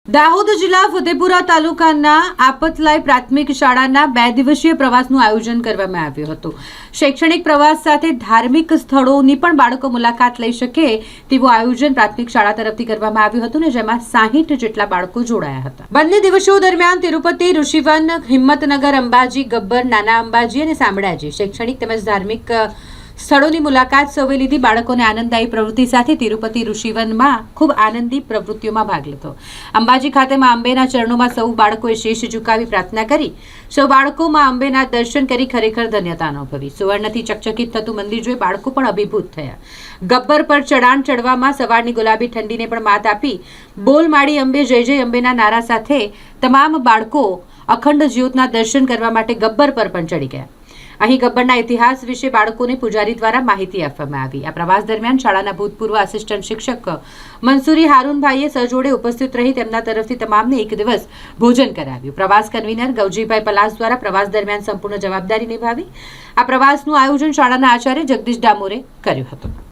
દાહોદ જિલ્લા ફતેપુરા તાલુકાના આપતલાઈ પ્રાથમિક શાળાના 2 દિવસીય પ્રવાસનું આયોજન કરવામાં આવ્યું હતું। શૈક્ષણિક પ્રવાસ સાથે ધાર્મિક સ્થળોની પણ બાળકો મુલાકાત લઈ શકે તેવું આયોજન પ્રાથમિક શાળા તરફથી કરવામાં આવ્યું હતું ને જેમાં 60 જેટલા બાળકો જોડાયા હતા। બંને દિવસો દરમિયાન તિરુપતિ, ઋષિવન, હિંમતનગર, અંબાજી, ગબ્બર, નાના અંબાજી અને શામળાજી શૈક્ષણિક તેમજ ધાર્મિક સ્થળોની મુલાકાત સૌએ લીધી। બાળકોને આનંદદાયી પ્રવૃત્તિ સાથે તિરુપતિ, ઋષિવનમાં ખૂબ આનંદી પ્રવૃત્તિઓમાં ભાગ લીધો। અંબાજી ખાતે માં અંબેના ચરણોમાં સૌ બાળકોએ શીશ ઝુકાવી પ્રાર્થના કરી। સૌ બાળકો માં અંબેના દર્શન કરી ખરેખર ધન્યતા અનુભવી। સુવર્ણથી ચકચકિત થતું મંદિર જોઈ બાળકો પણ અભિભૂત થયા। ગબ્બર પર ચઢાણ ચડવામાં સવારની ગુલાબી ઠંડીને પણ માત આપી બોલ માડી અંબે જય જય અંબેના નારા સાથે તમામ બાળકો અખંડ જ્યોતના દર્શન કરવા માટે ગબ્બર પર પણ ચડી ગયા। અહીં ગબ્બરના ઇતિહાસ વિશે બાળકોને પૂજારી દ્વારા માહિતી આપવામાં આવી। આ પ્રવાસ દરમિયાન શાળાના ભૂતપૂર્વ આસિસ્ટન્ટ શિક્ષક મંસૂરી હારૂનભાઈએ સહજોડે ઉપસ્થિત રહી તેમના તરફથી તમામને એક દિવસ ભોજન કરાવ્યું। પ્રવાસ કન્વીનર ગૌજીભાઈ પલાસ દ્વારા પ્રવાસ દરમિયાન સંપૂર્ણ જવાબદારી નિભાવી। આ પ્રવાસનું આયોજન શાળાના આચાર્ય જગદીશ ડામોરે કર્યું હતું।